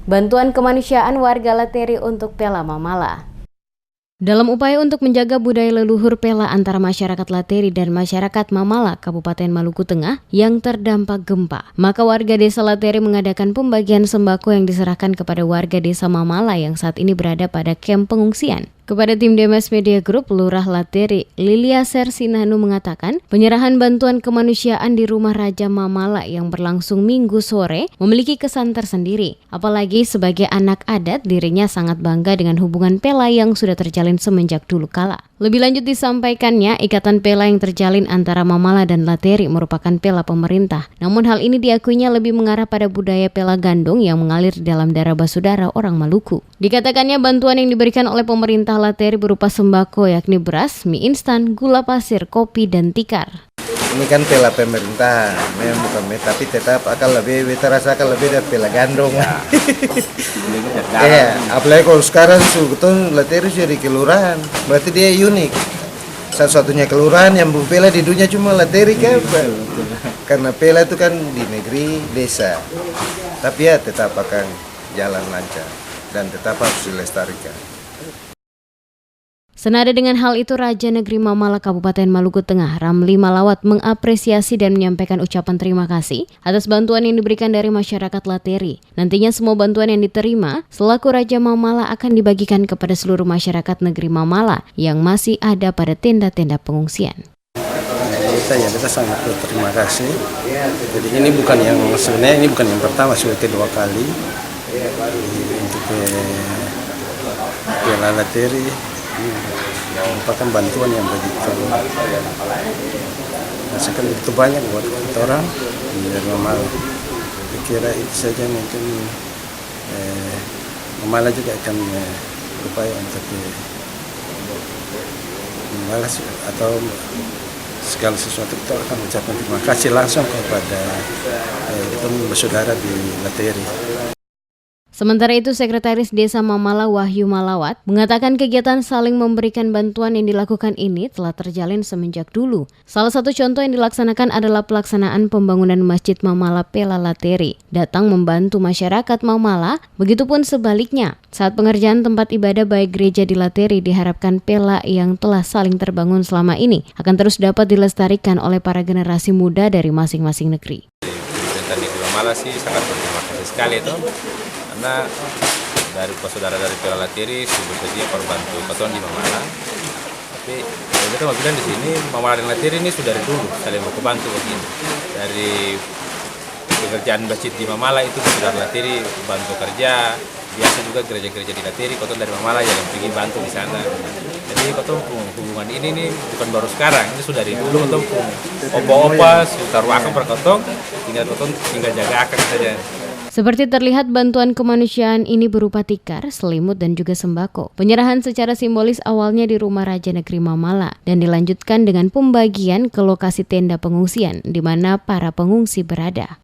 Bantuan kemanusiaan warga Lateri untuk Pela Mamala. Dalam upaya untuk menjaga budaya leluhur Pela antara masyarakat Lateri dan masyarakat Mamala, Kabupaten Maluku Tengah yang terdampak gempa, maka warga desa Lateri mengadakan pembagian sembako yang diserahkan kepada warga desa Mamala yang saat ini berada pada kamp pengungsian. Kepada tim Demes Media Group, Lurah Lateri, Lilia Sersinanu mengatakan, penyerahan bantuan kemanusiaan di Rumah Raja Mamala yang berlangsung Minggu sore memiliki kesan tersendiri. Apalagi sebagai anak adat, dirinya sangat bangga dengan hubungan Pela yang sudah terjalin semenjak dulu kala. Lebih lanjut disampaikannya, ikatan Pela yang terjalin antara Mamala dan Lateri merupakan Pela pemerintah. Namun hal ini diakuinya lebih mengarah pada budaya Pela Gandong yang mengalir di dalam darah basudara orang Maluku. Dikatakannya bantuan yang diberikan oleh pemerintah Lateri berupa sembako yakni beras, mie instan, gula pasir, kopi, dan tikar. Ini kan Pela pemerintah, memang bukan tapi tetap akan lebih terasa lebih dari Pela Gandong. Apalagi kalau sekarang sebetulnya Lateri jadi kelurahan, berarti dia unik. Satu-satunya kelurahan yang Pela di dunia cuma Lateri kan, karena Pela itu kan di negeri desa, tapi ya tetap akan jalan lancar dan tetap harus dilestarikan. Senada dengan hal itu, Raja Negeri Mamala Kabupaten Maluku Tengah, Ramli Malawat, mengapresiasi dan menyampaikan ucapan terima kasih atas bantuan yang diberikan dari masyarakat Lateri. Nantinya semua bantuan yang diterima selaku Raja Mamala akan dibagikan kepada seluruh masyarakat negeri Mamala yang masih ada pada tenda-tenda pengungsian. Kita sangat berterima kasih. Jadi ini bukan yang pertama, sudah kedua kali untuk Pela Lateri. Merupakan bantuan yang begitu rasakan begitu banyak buat orang dari Mamala. Saya kira itu saja, mungkin Mamala juga akan berupaya untuk membalas atau segala sesuatu itu akan mengucapkan terima kasih langsung kepada saudara di Lateri. Sementara itu, Sekretaris Desa Mamala Wahyu Malawat mengatakan kegiatan saling memberikan bantuan yang dilakukan ini telah terjalin semenjak dulu. Salah satu contoh yang dilaksanakan adalah pelaksanaan pembangunan Masjid Mamala Pela Lateri, datang membantu masyarakat Mamala, begitupun sebaliknya. Saat pengerjaan tempat ibadah baik gereja di Lateri, diharapkan Pela yang telah saling terbangun selama ini akan terus dapat dilestarikan oleh para generasi muda dari masing-masing negeri. Pemerintah negeri Mamala sih sangat berterima kasih sekali itu. Karena dari saudara dari Pela Lateri sudah bersedia membantu keton di Mamala. Tapi kita mau bilang di sini Mamala dan Lateri ini sudah dari dulu saling membantu begini. Dari pekerjaan masjid di Mamala itu saudara Lateri bantu kerja. Biasa juga gereja-gereja di Lateri keton dari Mamala yang pergi bantu di sana. Jadi keton hubungan ini nih bukan baru sekarang, ini sudah dari dulu keton opa-opa taruh akan perkotong, tinggal jaga akan saja. Seperti terlihat, bantuan kemanusiaan ini berupa tikar, selimut, dan juga sembako. Penyerahan secara simbolis awalnya di Rumah Raja Negeri Mamala dan dilanjutkan dengan pembagian ke lokasi tenda pengungsian di mana para pengungsi berada.